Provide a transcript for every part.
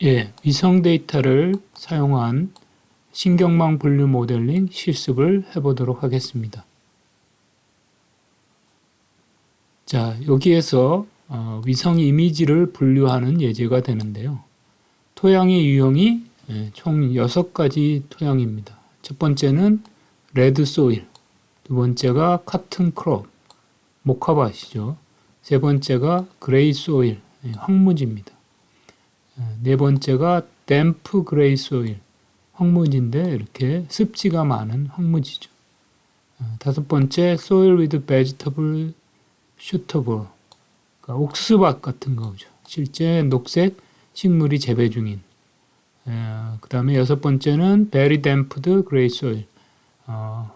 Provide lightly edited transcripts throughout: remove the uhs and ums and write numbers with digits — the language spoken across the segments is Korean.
예, 위성 데이터를 사용한 신경망 분류 모델링 실습을 해보도록 하겠습니다. 자, 여기에서 위성 이미지를 분류하는 예제가 되는데요. 토양의 유형이 총 6가지 토양입니다. 첫 번째는 레드 소일, 두 번째가 카튼 크롭, 모카밭이죠. 세 번째가 그레이 소일, 황무지입니다. 네 번째가 댐프 그레이 소일, 황무지인데 이렇게 습지가 많은 황무지죠. 다섯 번째 soil with vegetable suitable, 그러니까 옥수수밭 같은 거죠. 실제 녹색 식물이 재배 중인. 그 다음에 여섯 번째는 very damped gray soil,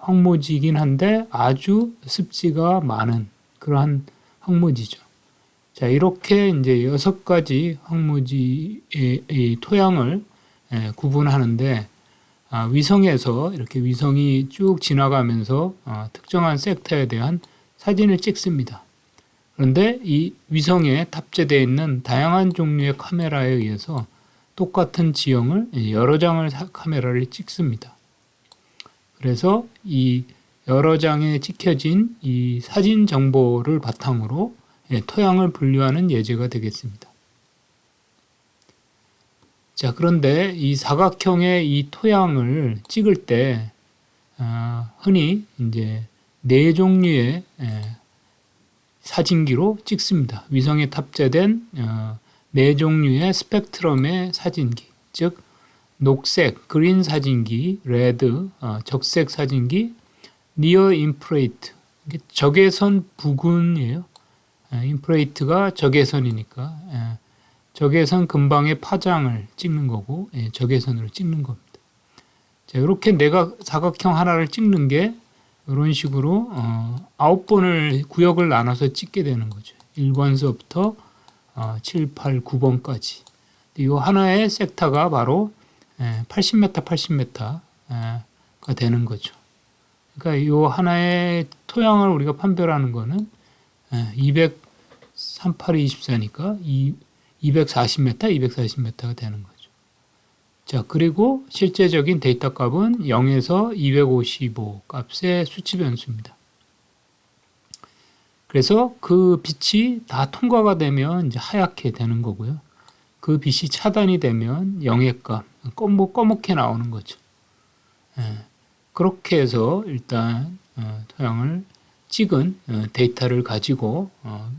황무지이긴 한데 아주 습지가 많은 그러한 황무지죠. 자, 이렇게 이제 6가지 황무지의 토양을 구분하는데, 위성에서 이렇게 위성이 쭉 지나가면서 특정한 섹터에 대한 사진을 찍습니다. 그런데 이 위성에 탑재되어 있는 다양한 종류의 카메라에 의해서 똑같은 지형을 여러 장을 카메라를 찍습니다. 그래서 이 여러 장에 찍혀진 이 사진 정보를 바탕으로 토양을 분류하는 예제가 되겠습니다. 자, 그런데 이 사각형의 이 토양을 찍을 때 흔히 이제 4종류의 사진기로 찍습니다. 위성에 탑재된 4종류의 스펙트럼의 사진기, 즉 녹색, 그린 사진기, 레드, 적색 사진기, 니어 인프레이트, 적외선 부근이에요. 인프레이트가 적외선이니까 적외선 근방의 파장을 찍는 거고, 적외선으로 찍는 겁니다. 자, 이렇게 내가 사각형 하나를 찍는 게 이런 식으로 9번을 구역을 나눠서 찍게 되는 거죠. 1번서부터 7, 8, 9번까지. 이 하나의 섹터가 바로 80m, 80m가 되는 거죠. 그러니까 이 하나의 토양을 우리가 판별하는 거는 238-24니까 240m, 240m가 되는 거죠. 자, 그리고 실제적인 데이터 값은 0에서 255 값의 수치 변수입니다. 그래서 그 빛이 다 통과가 되면 이제 하얗게 되는 거고요. 그 빛이 차단이 되면 0의 값, 꺼멓게 나오는 거죠. 그렇게 해서 일단 토양을 찍은 데이터를 가지고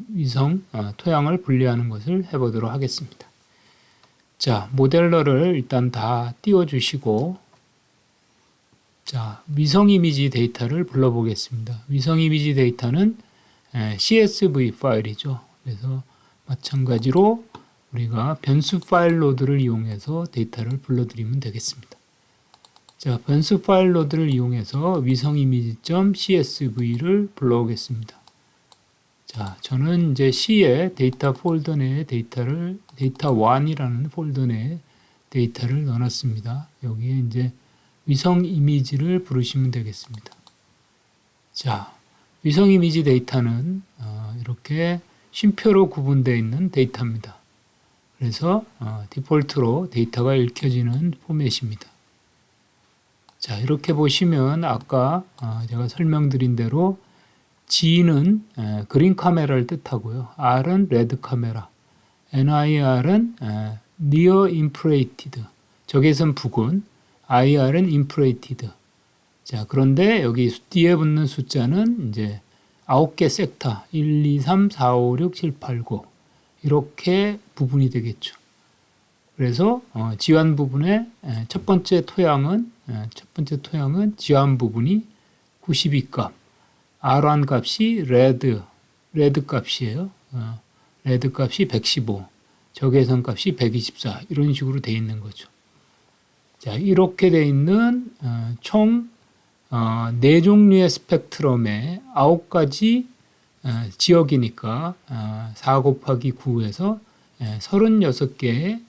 위성 토양을 분류하는 것을 해보도록 하겠습니다. 자, 모델러를 일단 다 띄워주시고, 자, 위성 이미지 데이터를 불러보겠습니다. 위성 이미지 데이터는 CSV 파일이죠. 그래서 마찬가지로 우리가 변수 파일 로드를 이용해서 데이터를 불러드리면 되겠습니다. 자, 변수 파일 로드를 이용해서 위성 이미지.csv를 불러오겠습니다. 자, 저는 이제 C의 데이터 폴더 내에 데이터를 데이터 1이라는 폴더 내에 데이터를 넣어놨습니다. 여기에 이제 위성 이미지를 부르시면 되겠습니다. 자, 위성 이미지 데이터는 이렇게 쉼표로 구분되어 있는 데이터입니다. 그래서 디폴트로 데이터가 읽혀지는 포맷입니다. 자, 이렇게 보시면 아까 제가 설명드린 대로 G는 그린 카메라를 뜻하고요. R은 레드 카메라, NIR은 Near Infrared, 적외선 부근, IR은 Infrared. 자, 그런데 여기 뒤에 붙는 숫자는 이제 9개 섹터, 1, 2, 3, 4, 5, 6, 7, 8, 9 이렇게 부분이 되겠죠. 그래서 지환 부분의 첫 번째 토양은 지환 부분이 92값, R1 값이 레드 값이에요. 레드 값이 115, 적외선 값이 124 이런 식으로 되어 있는 거죠. 자, 이렇게 되어 있는 총 4종류의 스펙트럼의 9가지 지역이니까 4 곱하기 9에서 36개의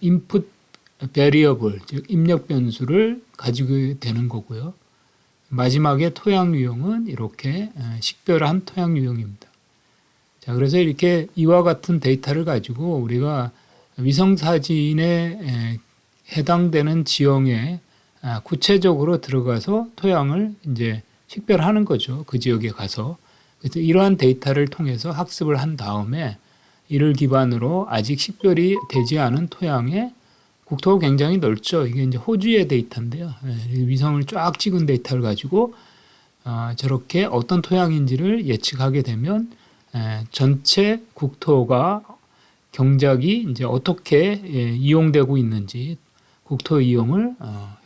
인풋 베리어블, 즉 입력 변수를 가지고 되는 거고요. 마지막에 토양 유형은 이렇게 식별한 토양 유형입니다. 자, 그래서 이렇게 이와 같은 데이터를 가지고 우리가 위성사진에 해당되는 지형에 구체적으로 들어가서 토양을 이제 식별하는 거죠. 그 지역에 가서. 그래서 이러한 데이터를 통해서 학습을 한 다음에 이를 기반으로 아직 식별이 되지 않은 토양에 국토가 굉장히 넓죠. 이게 이제 호주의 데이터인데요. 위성을 쫙 찍은 데이터를 가지고 저렇게 어떤 토양인지를 예측하게 되면 전체 국토가 경작이 이제 어떻게 이용되고 있는지 국토 이용을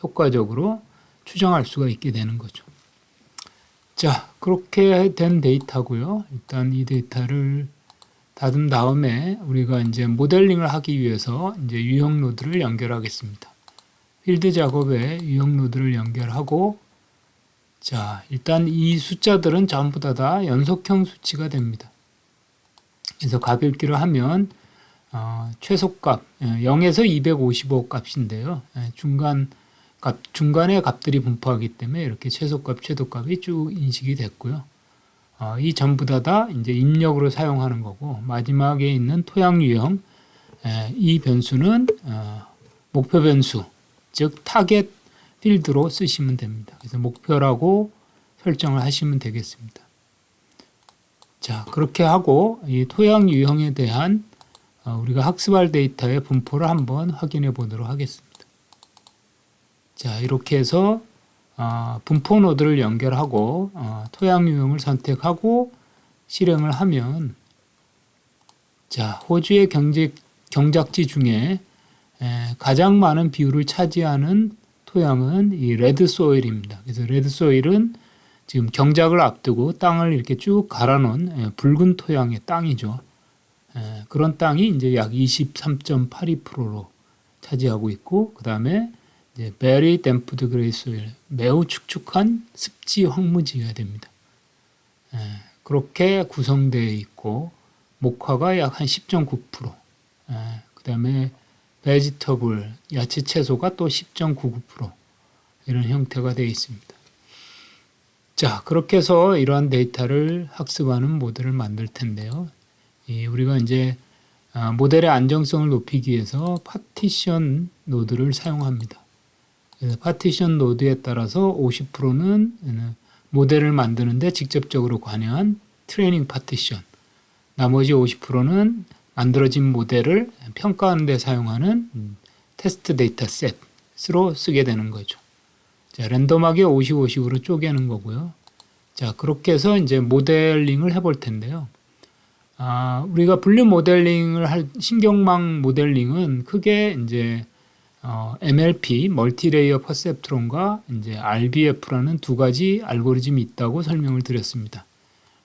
효과적으로 추정할 수가 있게 되는 거죠. 자, 그렇게 된 데이터고요. 일단 이 데이터를 닫은 다음에 우리가 이제 모델링을 하기 위해서 이제 유형 노드를 연결하겠습니다. 필드 작업에 유형 노드를 연결하고, 자, 일단 이 숫자들은 전부 다 연속형 수치가 됩니다. 그래서 값읽기를 하면 최소값 0에서 255 값인데요. 중간에 값들이 분포하기 때문에 이렇게 최소값, 최소값이 쭉 인식이 됐고요. 이 전부 다 이제 입력으로 사용하는 거고, 마지막에 있는 토양 유형, 이 변수는 목표 변수, 즉 타겟 필드로 쓰시면 됩니다. 그래서 목표라고 설정을 하시면 되겠습니다. 자, 그렇게 하고 이 토양 유형에 대한 우리가 학습할 데이터의 분포를 한번 확인해 보도록 하겠습니다. 자, 이렇게 해서 분포 노드를 연결하고 토양 유형을 선택하고 실행을 하면, 자, 호주의 경작지 중에 가장 많은 비율을 차지하는 토양은 이 레드 소일입니다. 그래서 레드 소일은 지금 경작을 앞두고 땅을 이렇게 쭉 갈아놓은 붉은 토양의 땅이죠. 그런 땅이 이제 약 23.82%로 차지하고 있고, 그 다음에 이제 베리 댐프드 그레이 소일, 매우 축축한 습지 황무지가 됩니다. 그렇게 구성되어 있고, 목화가 약 한 10.9%, 그 다음에 베지터블, 야채 채소가 또 10.99% 이런 형태가 되어 있습니다. 자, 그렇게 해서 이러한 데이터를 학습하는 모델을 만들 텐데요. 우리가 이제 모델의 안정성을 높이기 위해서 파티션 노드를 사용합니다. 그래서 파티션 노드에 따라서 50%는 모델을 만드는데 직접적으로 관여한 트레이닝 파티션, 나머지 50%는 만들어진 모델을 평가하는 데 사용하는 테스트 데이터 셋으로 쓰게 되는 거죠. 자, 랜덤하게 50-50으로 쪼개는 거고요. 자, 그렇게 해서 이제 모델링을 해볼 텐데요. 우리가 분류 모델링을 할 신경망 모델링은 크게 이제 MLP, 멀티레이어 퍼셉트론과 이제 RBF라는 두 가지 알고리즘이 있다고 설명을 드렸습니다.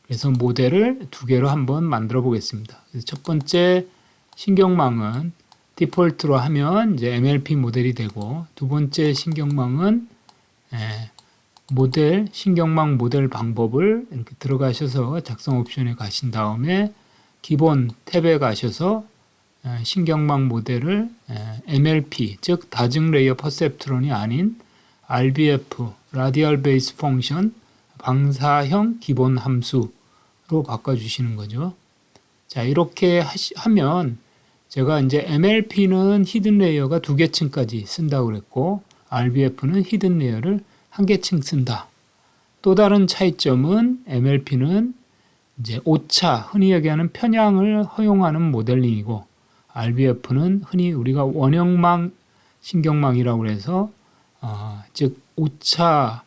그래서 모델을 두 개로 한번 만들어 보겠습니다. 그래서 첫 번째 신경망은 디폴트로 하면 이제 MLP 모델이 되고, 두 번째 신경망은 신경망 모델 방법을 이렇게 들어가셔서 작성 옵션에 가신 다음에 기본 탭에 가셔서 신경망 모델을 MLP, 즉 다중 레이어 퍼셉트론이 아닌 RBF, 라디얼 베이스 펑션, 방사형 기본 함수로 바꿔주시는 거죠. 자, 이렇게 하면 제가 이제 MLP는 히든 레이어가 2개층까지 쓴다고 그랬고, RBF는 히든 레이어를 1개층 쓴다. 또 다른 차이점은 MLP는 이제 오차, 흔히 얘기하는 편향을 허용하는 모델링이고, RBF는 흔히 우리가 원형망 신경망이라고 해서 즉 오차,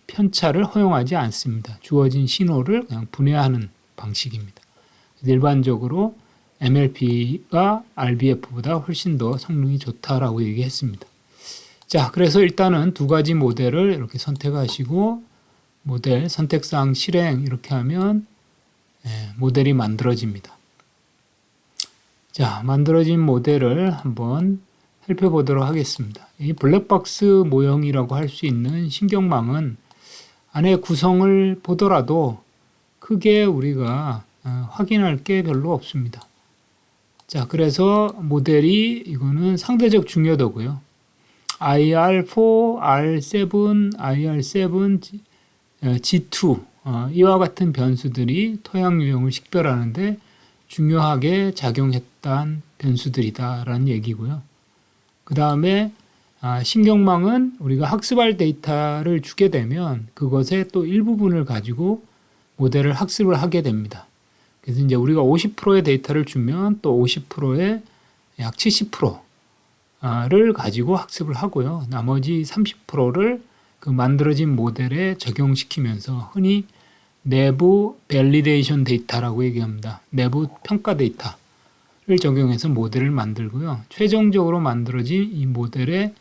편차를 허용하지 않습니다. 주어진 신호를 그냥 분해하는 방식입니다. 일반적으로 MLP가 RBF보다 훨씬 더 성능이 좋다라고 얘기했습니다. 자, 그래서 일단은 두 가지 모델을 이렇게 선택하시고 모델 선택사항 실행 이렇게 하면 모델이 만들어집니다. 자, 만들어진 모델을 한번 살펴보도록 하겠습니다. 이 블랙박스 모형이라고 할 수 있는 신경망은 안에 구성을 보더라도 크게 우리가 확인할 게 별로 없습니다. 자, 그래서 모델이 이거는 상대적 중요도고요. IR4, R7, IR7, G2 이와 같은 변수들이 토양 유형을 식별하는데 중요하게 작용했다는 변수들이다라는 얘기고요. 그 다음에 신경망은 우리가 학습할 데이터를 주게 되면 그것의 또 일부분을 가지고 모델을 학습을 하게 됩니다. 그래서 이제 우리가 50%의 데이터를 주면 또 50%의 약 70%를 가지고 학습을 하고요. 나머지 30%를 그 만들어진 모델에 적용시키면서 흔히 내부 밸리데이션 데이터라고 얘기합니다. 내부 평가 데이터를 적용해서 모델을 만들고요. 최종적으로 만들어진 이 모델의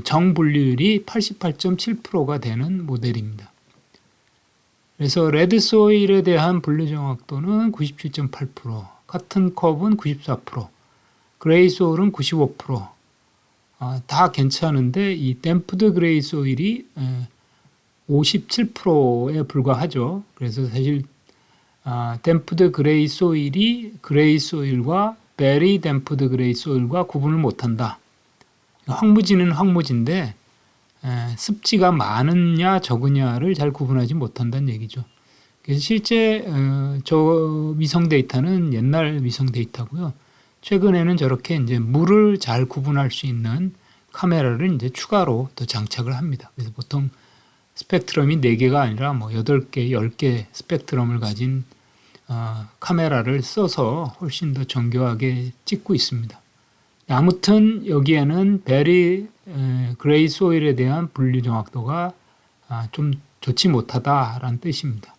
정분류율이 88.7%가 되는 모델입니다. 그래서 레드 소일에 대한 분류 정확도는 97.8%, 같은 컵은 94%, 그레이 소일은 95%. 다 괜찮은데 이 댐프드 그레이 소일이 57%에 불과하죠. 그래서 사실 댐프드 그레이 소일이 그레이 소일과 베리 댐프드 그레이 소일과 구분을 못한다. 황무지는 황무지인데 습지가 많으냐 적으냐를 잘 구분하지 못한다는 얘기죠. 그래서 실제 저 위성 데이터는 옛날 위성 데이터고요. 최근에는 저렇게 이제 물을 잘 구분할 수 있는 카메라를 이제 추가로 더 장착을 합니다. 그래서 보통 스펙트럼이 4개가 아니라 뭐 8개, 10개 스펙트럼을 가진 카메라를 써서 훨씬 더 정교하게 찍고 있습니다. 아무튼 여기에는 베리 그레이 소일에 대한 분류 정확도가 좀 좋지 못하다라는 뜻입니다.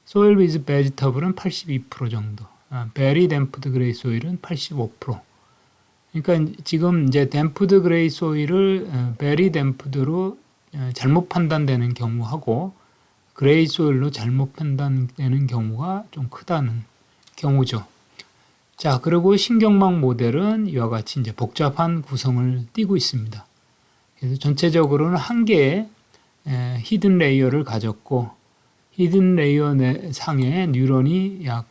소일 위즈 베지터블은 82% 정도, 베리 댐프드 그레이 소일은 85%. 그러니까 지금 이제 댐프드 그레이 소일을 베리 댐프드로 잘못 판단되는 경우하고 그레이 소일로 잘못 판단되는 경우가 좀 크다는 경우죠. 자, 그리고 신경망 모델은 이와 같이 이제 복잡한 구성을 띠고 있습니다. 그래서 전체적으로는 한 개의 히든 레이어를 가졌고, 히든 레이어 상에 뉴런이 약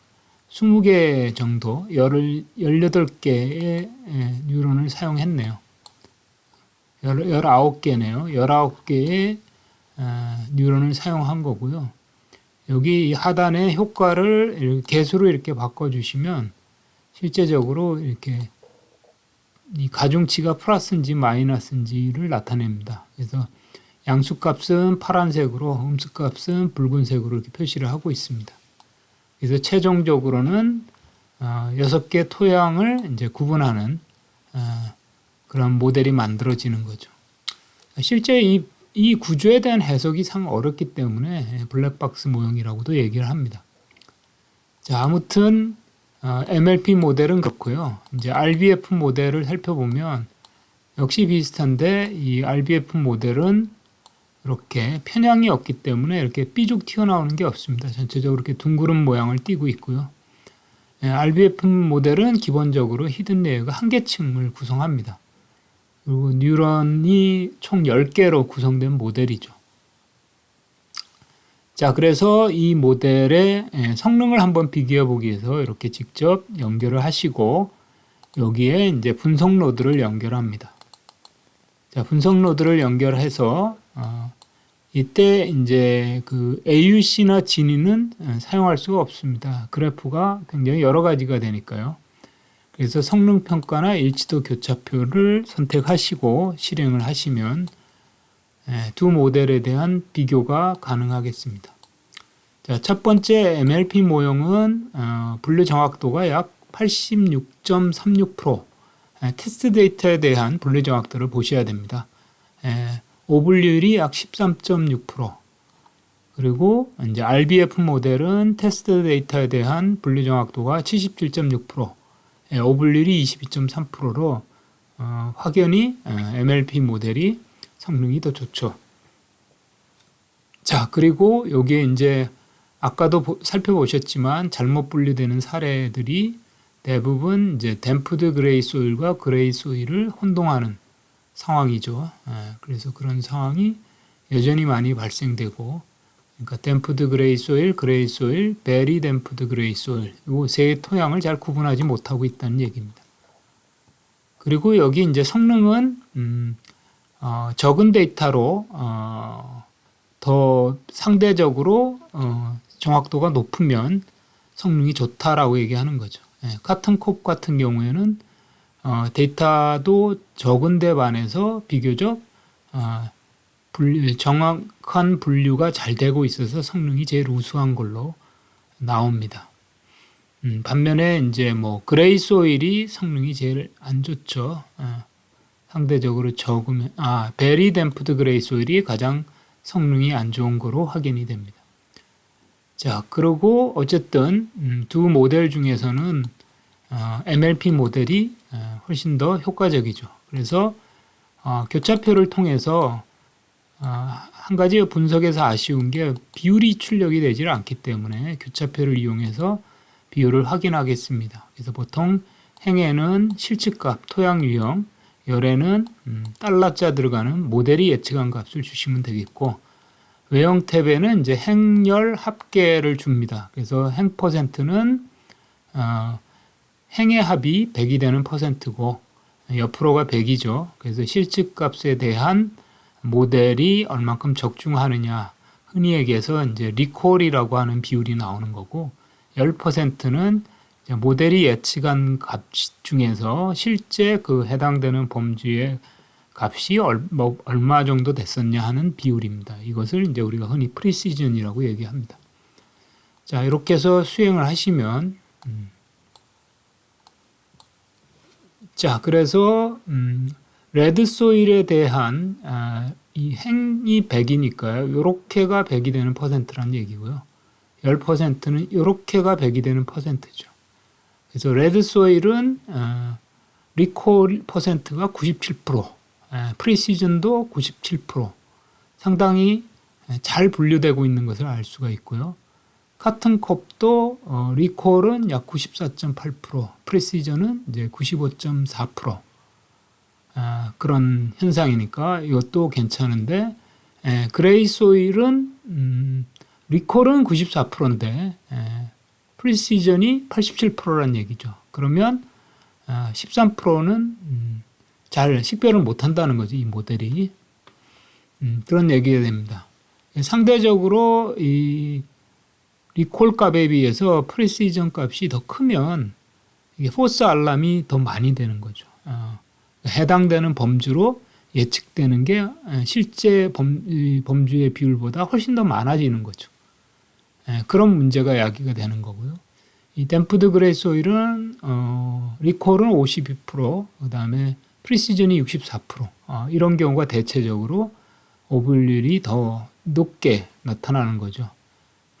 20개 정도, 18개의 뉴런을 사용했네요. 19개네요. 19개의 뉴런을 사용한 거고요. 여기 하단의 효과를 개수로 이렇게 바꿔주시면 실제적으로 이렇게 이 가중치가 플러스인지 마이너스인지를 나타냅니다. 그래서 양수값은 파란색으로, 음수값은 붉은색으로 이렇게 표시를 하고 있습니다. 그래서 최종적으로는 6개 토양을 이제 구분하는 그런 모델이 만들어지는 거죠. 실제 이 구조에 대한 해석이 상 어렵기 때문에 블랙박스 모형이라고도 얘기를 합니다. 자, 아무튼 MLP 모델은 그렇고요. 이제 RBF 모델을 살펴보면 역시 비슷한데 이 RBF 모델은 이렇게 편향이 없기 때문에 이렇게 삐죽 튀어나오는 게 없습니다. 전체적으로 이렇게 둥그런 모양을 띠고 있고요. RBF 모델은 기본적으로 히든 레이어가 한 개층을 구성합니다. 그리고 뉴런이 총 10개로 구성된 모델이죠. 자, 그래서 이 모델의 성능을 한번 비교해 보기 위해서 이렇게 직접 연결을 하시고 여기에 이제 분석 노드를 연결합니다. 자, 분석 노드를 연결해서 이때 이제 그 AUC나 지니는 사용할 수가 없습니다. 그래프가 굉장히 여러 가지가 되니까요. 그래서 성능 평가나 일치도 교차표를 선택하시고 실행을 하시면 두 모델에 대한 비교가 가능하겠습니다. 자, 첫 번째 MLP 모형은 분류 정확도가 약 86.36%, 테스트 데이터에 대한 분류 정확도를 보셔야 됩니다. 오분류율이 약 13.6%, 그리고 이제 RBF 모델은 테스트 데이터에 대한 분류 정확도가 77.6%, 오분류율이 22.3%로 확연히 MLP 모델이 성능이 더 좋죠. 자, 그리고 여기에 이제 아까도 살펴보셨지만 잘못 분류되는 사례들이 대부분 이제 댐프드 그레이 소일과 그레이 소일을 혼동하는 상황이죠. 그래서 그런 상황이 여전히 많이 발생되고, 그러니까 댐프드 그레이 소일, 베리 댐프드 그레이 소일, 이 세 토양을 잘 구분하지 못하고 있다는 얘기입니다. 그리고 여기 이제 성능은 적은 데이터로 더 상대적으로 정확도가 높으면 성능이 좋다라고 얘기하는 거죠. 카튼콥 같은 경우에는 데이터도 적은 데 반해서 비교적 정확한 분류가 잘 되고 있어서 성능이 제일 우수한 걸로 나옵니다. 반면에 이제 뭐 그레이 소일이 성능이 제일 안 좋죠. 상대적으로 적으면 베리 댐프드 그레이 소일이 가장 성능이 안 좋은 거로 확인이 됩니다. 자, 그리고 어쨌든 두 모델 중에서는 MLP 모델이 훨씬 더 효과적이죠. 그래서 교차표를 통해서 한 가지 분석에서 아쉬운 게 비율이 출력이 되질 않기 때문에 교차표를 이용해서 비율을 확인하겠습니다. 그래서 보통 행에는 실측값, 토양 유형, 열에는 달러자 들어가는 모델이 예측한 값을 주시면 되겠고, 외형 탭에는 이제 행열 합계를 줍니다. 그래서 행 퍼센트는 행의 합이 100이 되는 퍼센트고 옆으로가 100이죠. 그래서 실측값에 대한 모델이 얼만큼 적중하느냐, 흔히 얘기해서 이제 리콜이라고 하는 비율이 나오는 거고, 10%는 모델이 예측한 값 중에서 실제 그 해당되는 범주의 값이 얼마 정도 됐었냐 하는 비율입니다. 이것을 이제 우리가 흔히 프리시즌이라고 얘기합니다. 자, 이렇게 해서 수행을 하시면 자, 그래서 레드 소일에 대한 이 행이 100이니까요. 요렇게가 100이 되는 퍼센트라는 얘기고요. 10%는 요렇게가 100이 되는 퍼센트죠. 그래서 레드 소일은 리콜 퍼센트가 97%, 프리시즌도 97%, 상당히 잘 분류되고 있는 것을 알 수가 있고요. 카튼콥도 리콜은 약 94.8%, 프리시즌은 이제 95.4%. 그런 현상이니까 이것도 괜찮은데, 그레이 소일은 리콜은 94%인데 프리시전이 87%라는 얘기죠. 그러면 13%는 잘 식별을 못한다는 거죠. 이 모델이. 그런 얘기가 됩니다. 상대적으로 이 리콜 값에 비해서 프리시전 값이 더 크면 이게 포스 알람이 더 많이 되는 거죠. 해당되는 범주로 예측되는 게 실제 범주의 비율보다 훨씬 더 많아지는 거죠. 그런 문제가 야기가 되는 거고요. 이 댐프드 그레이 소일은 리콜은 52%, 그 다음에 프리시즌이 64%. 이런 경우가 대체적으로 오블률이 더 높게 나타나는 거죠.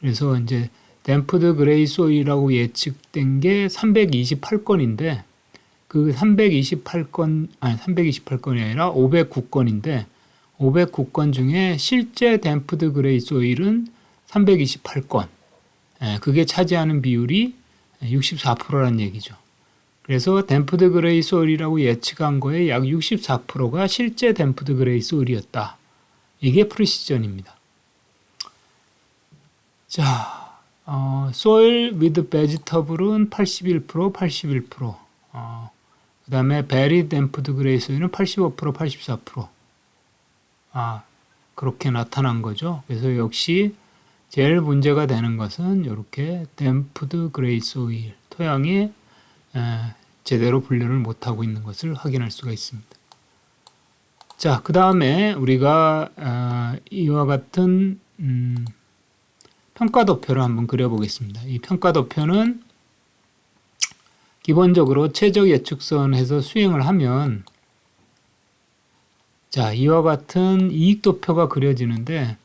그래서 이제 댐프드 그레이 소일이라고 예측된 게 328건인데 그 328건이 아니라 509건인데 509건 중에 실제 댐프드 그레이 소일은 328건. 그게 차지하는 비율이 64%라는 얘기죠. 그래서 댐프드 그레이 소일이라고 예측한 거에 약 64%가 실제 댐프드 그레이 소일이었다. 이게 프리시전입니다. 자, soil with vegetable은 81%, 81%. 그 다음에 베리 댐프드 그레이 소일은 85%, 84%. 그렇게 나타난 거죠. 그래서 역시 제일 문제가 되는 것은 이렇게 댐프드 그레이 소일, 토양이 제대로 분류를 못하고 있는 것을 확인할 수가 있습니다. 자, 그 다음에 우리가 이와 같은 평가도표를 한번 그려보겠습니다. 이 평가도표는 기본적으로 최적 예측선에서 수행을 하면 자, 이와 같은 이익도표가 그려지는데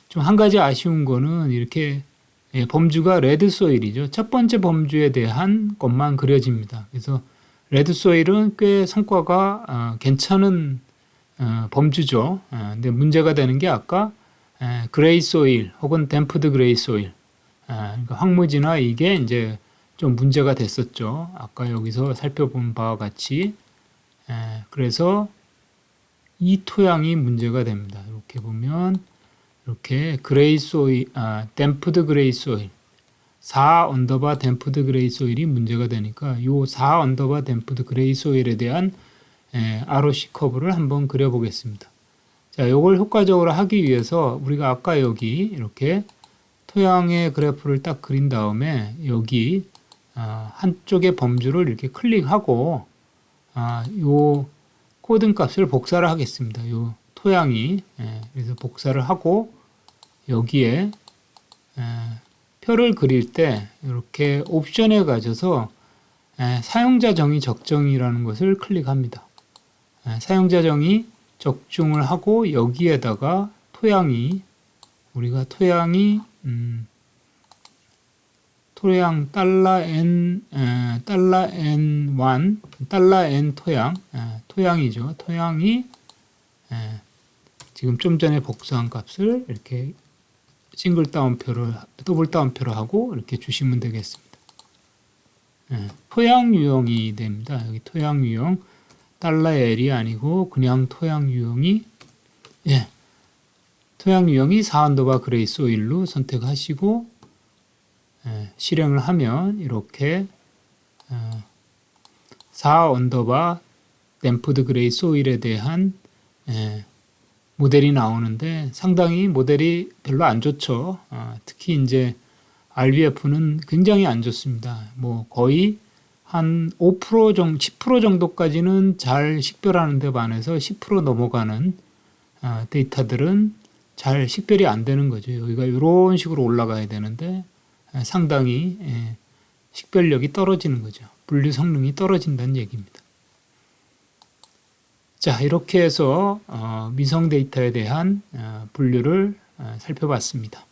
좀 한 가지 아쉬운 거는 이렇게 범주가 레드 소일이죠. 첫 번째 범주에 대한 것만 그려집니다. 그래서 레드 소일은 꽤 성과가 괜찮은 범주죠. 근데 문제가 되는 게 아까 그레이 소일 혹은 댐프드 그레이 소일, 그러니까 황무지나 이게 이제 좀 문제가 됐었죠. 아까 여기서 살펴본 바와 같이. 그래서 이 토양이 문제가 됩니다. 이렇게 보면 이렇게 그레이 소일, 댐프드 그레이 소일, 4 언더바 댐프드 그레이 소일이 문제가 되니까 요 4 언더바 댐프드 그레이 소일에 대한 ROC 커브를 한번 그려보겠습니다. 자, 요걸 효과적으로 하기 위해서 우리가 아까 여기 이렇게 토양의 그래프를 딱 그린 다음에 여기 한쪽의 범주를 이렇게 클릭하고 요 코드 값을 복사를 하겠습니다. 요 토양이 그래서 복사를 하고 여기에 표를 그릴 때 이렇게 옵션에 가셔서 사용자 정의 적정이라는 것을 클릭합니다. 사용자 정의 적중을 하고 여기에다가 토양이 우리가 토양 $n1 토양이죠. 토양이 지금 좀 전에 복사한 값을 이렇게 더블 따옴표를 하고 이렇게 주시면 되겠습니다. 토양 유형이 됩니다. 여기 토양 유형 $L이 아니고 그냥 토양 유형이 토양 유형이 4언더바 그레이 소일로 선택하시고 실행을 하면 이렇게 4언더바 댐프드 그레이 소일에 대한 모델이 나오는데 상당히 모델이 별로 안 좋죠. 특히 이제 RBF는 굉장히 안 좋습니다. 뭐 거의 한 5% 정도, 10% 정도까지는 잘 식별하는 데 반해서 10% 넘어가는 데이터들은 잘 식별이 안 되는 거죠. 여기가 이런 식으로 올라가야 되는데 상당히 식별력이 떨어지는 거죠. 분류 성능이 떨어진다는 얘기입니다. 자, 이렇게 해서 미성 데이터에 대한 분류를 살펴봤습니다.